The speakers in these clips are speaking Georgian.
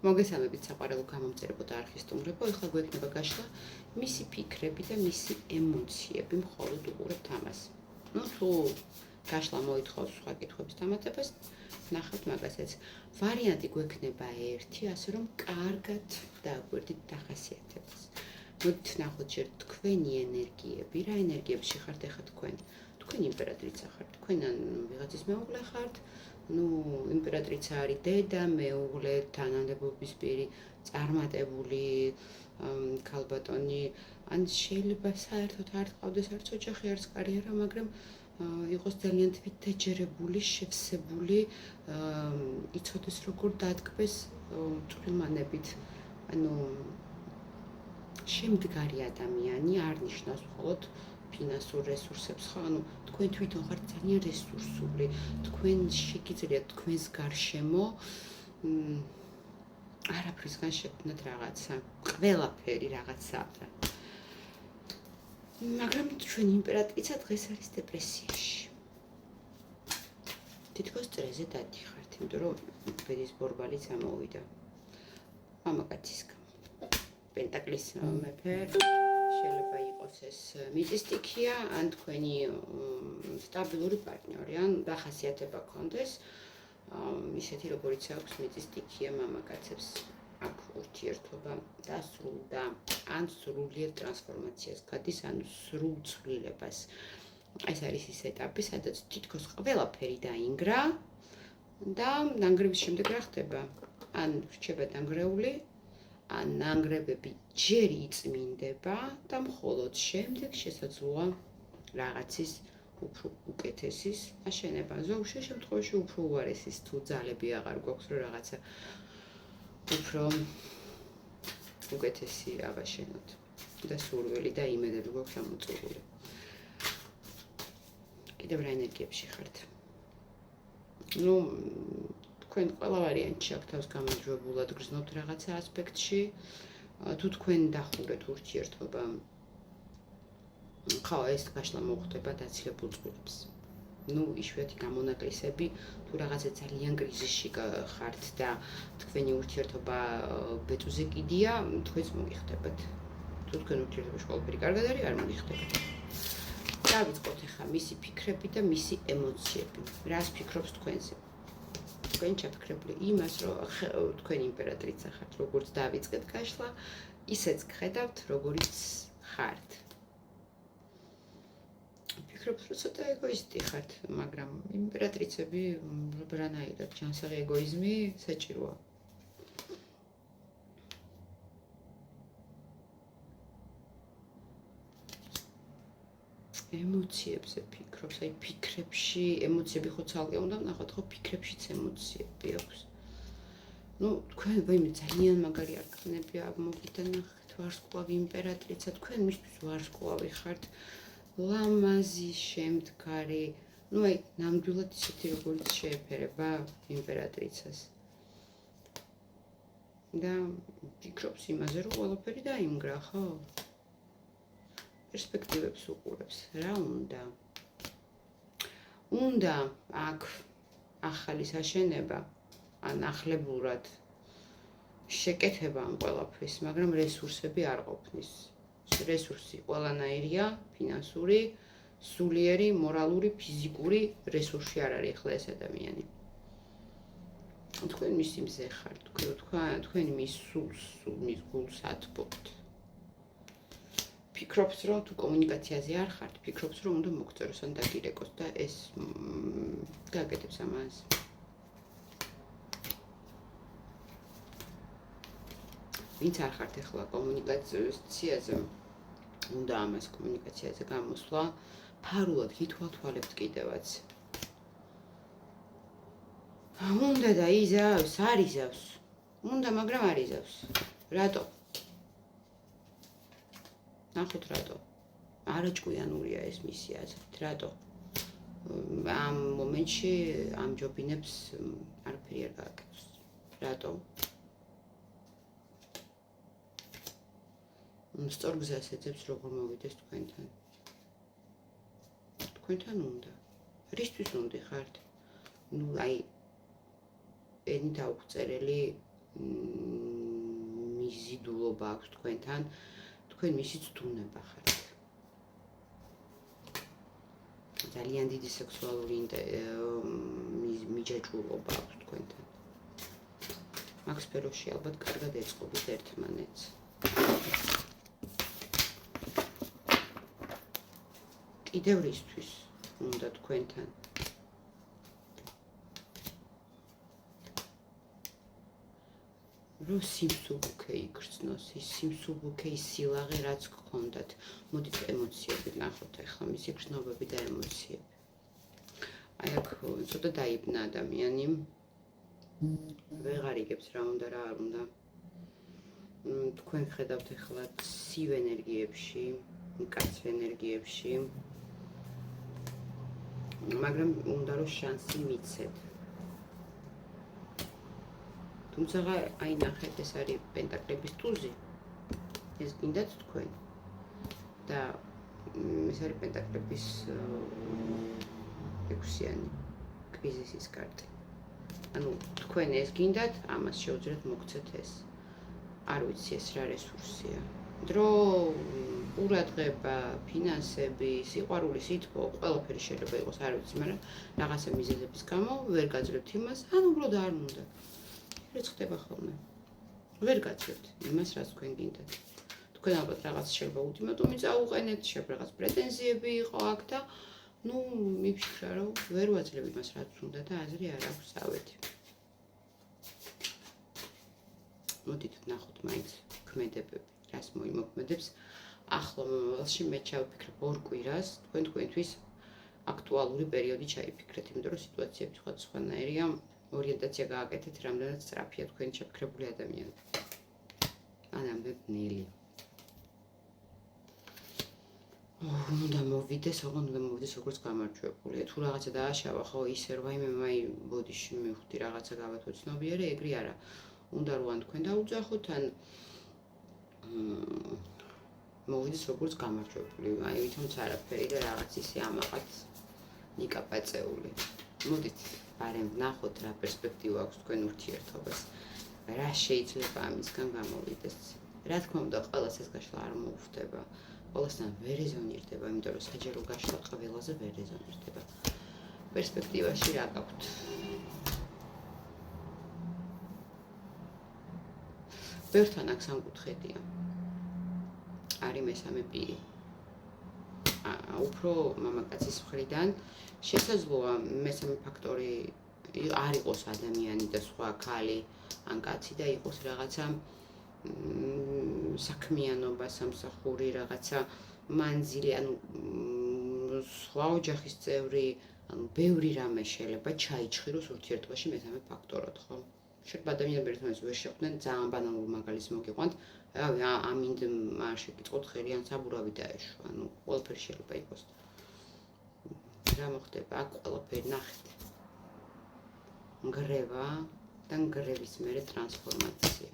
მოგესალმებით საყვარელო გამომწერებო და არქისტუმრებო, ეხლა გვექნება გაშლა მისი ფიქრები და მისი ემოციები მხოლოდ უყურებთ ამას. თუ გაშლა მოითხოვს სხვა კითხვების დამატებას, ნახავთ მაგასაც. ვარიანტი გვექნება ერთი, ასე რომ კარგად დააგვერდით დახასიათებას. მოდით ნახოთ ჯერ თქვენი ენერგიები, რა ენერგიებში ხართ ახლა თქვენ? თქვენ იმპერატრიცა ხართ, თქვენ ან ვიღაცის მეუღლე ხართ, იმპერატრიცა არის დედა, მეუღლე, თანამდებობის პირი, წარმატებული ქალბატონი, ან შეიძლება საერთოდ არ გყავდეს არც ოჯახი, არც კარიერა, მაგრამ იყოს ძალიან თვითდაჯერებული, შევსებული, იცოდეს როგორ დადგმეს წვრილმანებით, შემდგარი ადამიანი არ ნიშნავს მხოლოდ ფინანსურ რესურსებს, ხო? თქვენ თვითონ ხართ ძალიან რესურსული, თქვენ შეგიძლიათ თქვენს გარშემო არაფრისგან შექმნათ რაღაცა, ყველაფერი რაღაცაა. მაგრამ ჩვენი იმპერატრიცა დღეს არის დეპრესიაში. თითქოს წრეზე დადიხართ, იმიტომ რომ ბედის ბორბალიც ამოვიდა. მამაკაცისგან. პენტაკლის მეფე შეიძლება იყოს ეს მიწისტიქია, ან თქვენი სტაბილური პარტნიორი, ან დახასიათება გქონდეს, ისეთი როგორიც აქვს მიწისტიქია მამაკაცებს. აქ ურთიერთობა დასრულდა, ან სრულიად ტრანსფორმაციას გადის, ან სრულ ცვლილებას. ეს არის ის ეტაპი, სადაც თითქოს ყველაფერი დაინგრა და ნანგრევის შემდეგ რა ხდება? ან რჩება დანგრეული, ან ნანგრევები ჯერ იწმინდება და მხოლოდ შემდეგ შესაძლოა რაღაცის უფრო უკეთესის აშენება. ზოგ შემთხვევაში უფრო უარესის თუ ძალები აღარ გვაქვს, რომ რაღაცა უფრო უკეთესი ავაშენოთ და სურვილი და იმედები გვაქვს ამოწურული. კიდევ რა ენერგიებში ხართ? თქვენ ყველა ვარიანტში აქ თავს გამარჯვებულად გრძნობთ რაღაცა ასპექტში, თუ თქვენ დახურეთ ურთიერთობა, ხო, ეს გაშლა მოხდება დაცილებულ წყვილებს. იშვიათი გამონაკლისები, თუ რაღაცა ძალიან კრიზისში ხართ და თქვენი ურთიერთობა ბეწვზე კიდია, თქვენს მოგიხდებათ. თუ თქვენ ურთიერთობაში ყველაფერი კარგად არის, არ მოგიხდებათ. დავიწყოთ ახლა მისი ფიქრები და მისი ემოციები. რას ფიქრობს თქვენზე? თქვენ ჩაფიქრებული იმას, რომ თქვენ იმპერატრიცა ხართ, როგორც დავიწყეთ გაშლა, ისეც გხედავთ, როგორიც ხართ. ფიქრობთ, რომ ცოტა ეგოისტი ხართ, მაგრამ იმპერატრიცები რანაირად ჯანსაღი ეგოიზმი საჭიროა. ემოციებზე ფიქრობს, აი ფიქრებში, ემოციები ხო ცალკე უნდა ვნახოთ, ხო ფიქრებშიც ემოციები აქვს. თქვენ ვაიმე ძალიან მაგარი არკანები მოგიდანახეთ, ვარსკვლავი იმპერატრიცა, თქვენ მისთვის ვარსკვლავი ხართ, ლამაზი, შემდგარი, აი ნამდვილად ისეთი როგორც შეეფერება იმპერატრიცას. და ფიქრობს იმაზე, რომ ყველაფერი დაიმგრა, ხო? პერსპექტივებს უყურებს, რა უნდა? უნდა აქ ახალი საშენება, ან ახლებურად შეკეთება ამ ყველაფრის, მაგრამ რესურსები არ ყოფნის. რესურსი ყველანაირია, ფინანსური, სულიერი, მორალური, ფიზიკური რესურსი არ არის ახლა ეს ადამიანი. თქვენ მისი მზე ხართ, თქვენ მის სულს, მის გულს ათბობთ. ფიქრობს, რომ თუ კომუნიკაციაზე არ ხართ, ფიქრობს, რომ უნდა მოგწეროს ან დაგირეკოს და ეს გაკეთებს ამას. ვინც არ ხართ ახლა კომუნიკაციაზე, უნდა ამას კომუნიკაციაზე გამოსვლა, ფარულად გითვალთვალებთ კიდევაც. უნდა და იზავს, არ იზავს. უნდა, მაგრამ არ იზავს. რატო? ნახოთ რატო. არაჭკვიანურია ეს მისი აზრით, რატო? ამ მომენტში ამჯობინებს არაფერი არ გააკეთოს. რატო? სწორ გზას ეძებს როგორ მოვიდეს თქვენთან. თქვენთან უნდა. რისთვის უნდა ხართ? აი ენით აუღწერელი სექსუალობა აქვს თქვენთან, თქვენ მისი ცდუნება ხართ. ძალიან დიდი სექსუალური მიჯაჭვულობა აქვს თქვენთან. მაგ სფეროში ალბათ კარგად ეწყობით ერთმანეთს. კიდევ რისთვის უნდა თქვენთან? რომ სიმსუბუქე იგრძნოს, ის სიმსუბუქე, ის სილაღე, რაც გქონდათ. მოდით ემოციები ნახოთ ახლა, მისი გრძნობები და ემოციები. აი აქ ცოტა დაიბნა ადამიანი. ვეღარ იგებს რა უნდა, რა არ უნდა. თქვენ ხედავთ ახლა ცივ ენერგიებში, მკაცრ ენერგიებში. მაგრამ უნდა რომ შანსი მიცეთ. თუმცა აი ნახეთ, ეს არის პენტაკლების ტუზი. ეს გინდათ თქვენ. და ეს არის პენტაკლების 6-იანი კრიზისის კარტი. ანუ თქვენ ეს გინდათ, ამას შეუძლიათ მოგცეთ ეს. არ ვიცი ეს რა რესურსია. დრო, ყურადღება, ფინანსები, სიყვარული, სითბო, ყველაფერი შეიძლება იყოს, არ ვიცი, მაგრამ რაღაცა მიზეზების გამო ვერ გაძლევთ იმას, ან უბრალოდ არ უნდა. რაც ხდება ხოლმე. ვერ გაძლევთ იმას, რაც თქვენ გინდათ. თქვენ ალბათ რაღაც შეიძლება ულტიმატუმი წაუყენეთ, შეიძლება რაღაც პრეტენზიები იყო აქ და მიფიქრა, რომ ვერ ვაძლევ იმას, რაც უნდა და აზრი არ აქვს ავეთი. მოდით ნახოთ მაინც ქმედებები, რას მოიმოქმედებს. ახლო მომავალში მე ჩავიფიქრებ 2 კვირას, თქვენთვის აქტუალური პერიოდი ჩაიფიქრეთ, იმიტომ რომ სიტუაციები სხვადასხვანაირია. ორიენტაცია გააკეთეთ, რამდენად სწრაფია თქვენი შეფიქრებული ადამიანები. ანამდე ბნელი. უნდა მოვიდეს, როგორც გამარჯვებულია. თუ რაღაცა დააშავა, ხო, ისე რომ ვაიმე, ბოდიში მივხვდი რაღაცა გავათოცნობიერე, ეგრე არა. უნდა რომ ან თქვენ დაუძახოთ, ან მოვიდეს როგორც გამარჯვებული. აი, ვითომც არაფერი და რაღაც ისე ამაყად ნიკაპაწეული. მოდით არემ ნახოთ რა პერსპექტივა აქვს თქვენ ურთიერთობას. რა შეიძლება ამისგან გამოვიდეს. რა თქმა უნდა, ყველას ეს გაშლა არ მოუხდება. ყველასთან ვერ რეზონირდება, იმიტომ რომ საჯარო გაშლა ყველაზე ვერ რეზონირდება. პერსპექტივაში რა გაქვთ? ბევრთან აქ სამკუთხედია. არის მესამე პირი. უფრო მამაკაცის მხრიდან შესაძლოა მესამე ფაქტორი არ იყოს ადამიანი და სხვა ქალი ან კაცი და იყოს რაღაცა საქმიანობა, სამსახური, რაღაცა მანძილი, ანუ სხვა ოჯახის წევრი, ანუ ბევრი რამე შეიძლება ჩაიჩხიროს ურთიერთობაში მესამე ფაქტორად, ხო? შეიძლება ადამიანები ერთმანეთს ვერ შეხვდნენ, ძალიან ბანალურ მაგალითს მოგიყვანთ. ამინდ არ შეკითხოთ ხელი ან საბურავი დაეშვა, ანუ ყველაფერი შეიძლება იყოს. რა მოხდება? აქ ყველაფერი ნახეთ. ნგრევა და ნგრევის მერე ტრანსფორმაცია.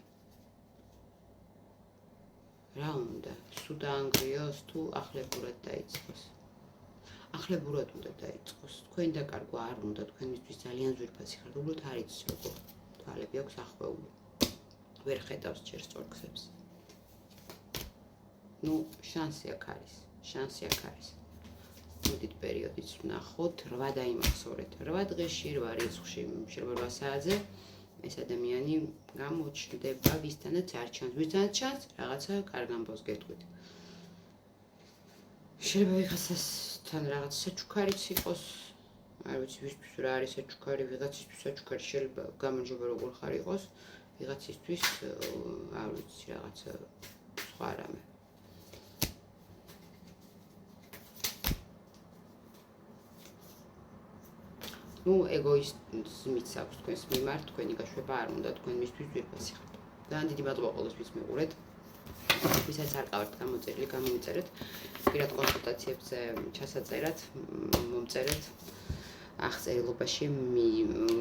რა უნდა? სულ დაანგრიოს თუ ახლებურად დაიწყოს? ახლებურად უნდა დაიწყოს. თქვენ დაკარგვა არ უნდა, თქვენისთვის ძალიან ძვირფასი ხართ, უბრალოდ არ იცის როგორ. თვალები აქვს ახვეული. ვერ ხედავს ჯერ სწორგზებს. შანსი აქ არის, შანსი აქ არის. მოდით პერიოდიც ვნახოთ, 8 დაიმახსოვრეთ. 8 დღეში, 8 რიცხვში, შეიძლება 8 საათზე ეს ადამიანი გამოჩნდება, ვისთანაც არ ჩანს, ვისთანაც ჩანს, რაღაცა კარგ ამბავს გეტყვით. შეიძლება ვიღაცასთან რაღაც საჩუქარიც იყოს, არ ვიცი ვისთვის რა არის საჩუქარი, ვიღაცისთვის საჩუქარი შეიძლება გამარჯობა როგორ ხარ იყოს, ვიღაცისთვის არ ვიცი რაღაცა სხვა რამე. ეგოიზმიც აქვს თქვენს მიმართ, თქვენი გაშვება არ უნდა, თქვენ მისთვის ძვირფასი ხართ. ძალიან დიდი მადლობა ყველასთვის მიყურეთ. ვისაც არ ყავართ გამოწერილი, გამომწერეთ. პირად კონსულტაციებზე ჩასაწერად, მომწერეთ. აღწერილობაში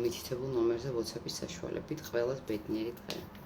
მითითებულ ნომერზე WhatsApp-ის საშუალებით. ყველას ბედნიერი დღე.